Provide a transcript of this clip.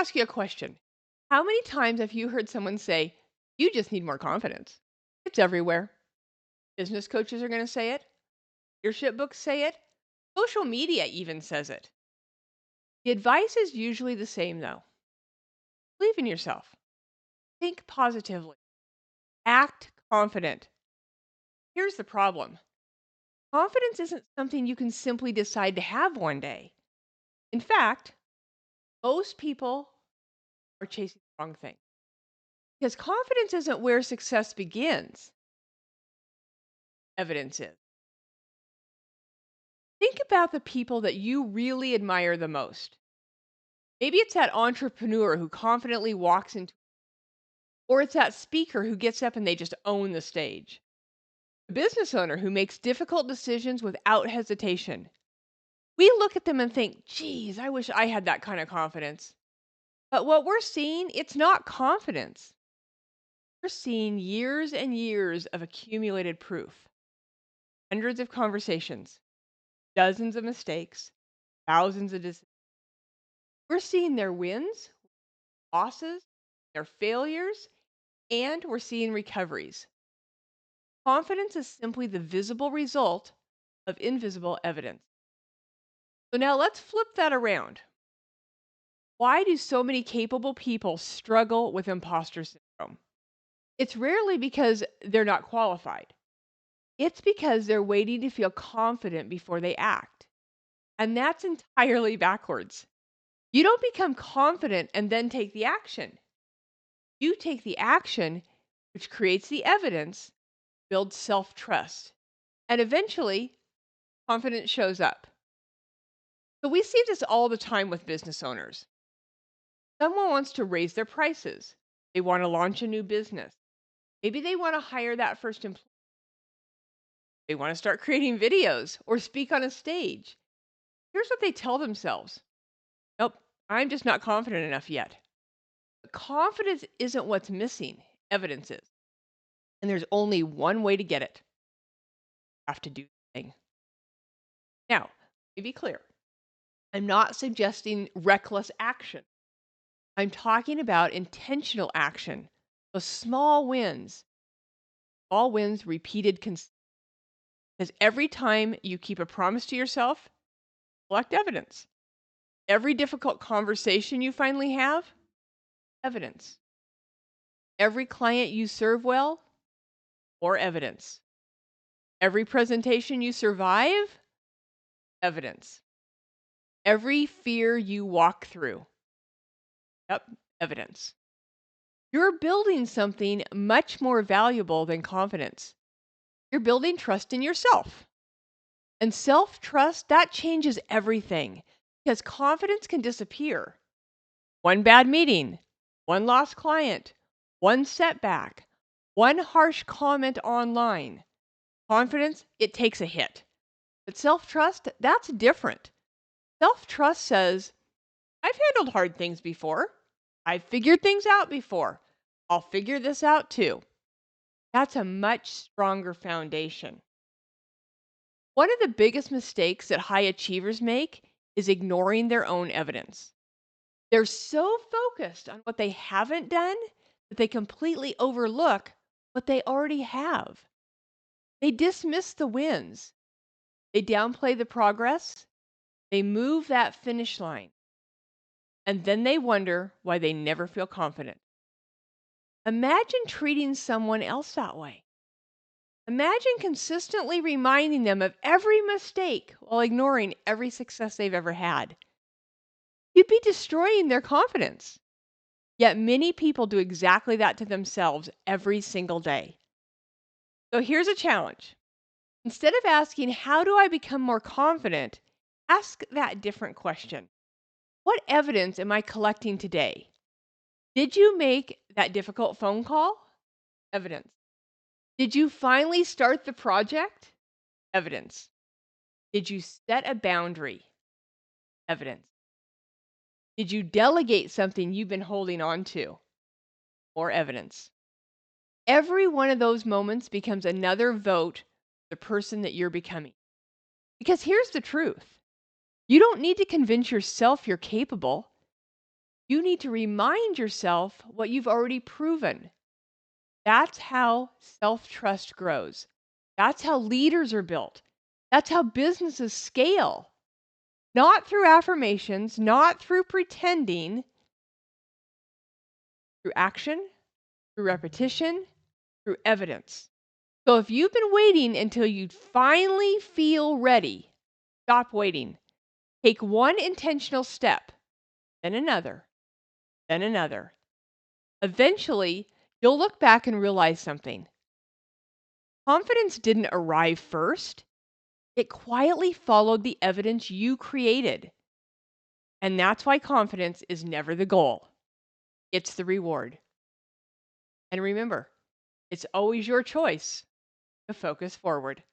ask you a question. How many times have you heard someone say, you just need more confidence? It's everywhere. Business coaches are going to say it. Leadership books say it. Social media even says it. The advice is usually the same, though. Believe in yourself. Think positively. Act confident. Here's the problem. Confidence isn't something you can simply decide to have one day. In fact, most people are chasing the wrong thing. Because confidence isn't where success begins. Evidence is. Think about the people that you really admire the most. Maybe it's that entrepreneur who confidently walks into, or it's that speaker who gets up and they just own the stage. The business owner who makes difficult decisions without hesitation. We look at them and think, geez, I wish I had that kind of confidence. But what we're seeing, it's not confidence. We're seeing years and years of accumulated proof, hundreds of conversations, dozens of mistakes, thousands of decisions. We're seeing their wins, losses, their failures, and we're seeing recoveries. Confidence is simply the visible result of invisible evidence. So now let's flip that around. Why do so many capable people struggle with imposter syndrome? It's rarely because they're not qualified. It's because they're waiting to feel confident before they act. And that's entirely backwards. You don't become confident and then take the action. You take the action, which creates the evidence, builds self trust, and eventually confidence shows up. So we see this all the time with business owners. Someone wants to raise their prices, they want to launch a new business. Maybe they want to hire that first employee. They want to start creating videos or speak on a stage. Here's what they tell themselves. Nope, I'm just not confident enough yet. But confidence isn't what's missing, evidence is. And there's only one way to get it. You have to do the thing. Now, to be clear, I'm not suggesting reckless action. I'm talking about intentional action. So small wins repeated because every time you keep a promise to yourself, collect evidence. Every difficult conversation you finally have, evidence. Every client you serve well, more evidence. Every presentation you survive, evidence. Every fear you walk through, yep, evidence. You're building something much more valuable than confidence. You're building trust in yourself. And self trust, that changes everything because confidence can disappear. One bad meeting, one lost client, one setback, one harsh comment online. Confidence, it takes a hit. But self trust, that's different. Self trust says, I've handled hard things before. I've figured things out before. I'll figure this out too. That's a much stronger foundation. One of the biggest mistakes that high achievers make is ignoring their own evidence. They're so focused on what they haven't done that they completely overlook what they already have. They dismiss the wins. They downplay the progress. They move that finish line. And then they wonder why they never feel confident. Imagine treating someone else that way. Imagine consistently reminding them of every mistake while ignoring every success they've ever had. You'd be destroying their confidence. Yet many people do exactly that to themselves every single day. So here's a challenge. Instead of asking, how do I become more confident? Ask that different question. What evidence am I collecting today? Did you make that difficult phone call? Evidence. Did you finally start the project? Evidence. Did you set a boundary? Evidence. Did you delegate something you've been holding on to? More evidence. Every one of those moments becomes another vote for the person that you're becoming. Because here's the truth. You don't need to convince yourself you're capable. You need to remind yourself what you've already proven. That's how self trust grows. That's how leaders are built. That's how businesses scale. Not through affirmations, not through pretending, through action, through repetition, through evidence. So if you've been waiting until you finally feel ready, stop waiting. Take one intentional step, then another, then another. Eventually, you'll look back and realize something. Confidence didn't arrive first, it quietly followed the evidence you created. And that's why confidence is never the goal, it's the reward. And remember, it's always your choice to focus forward.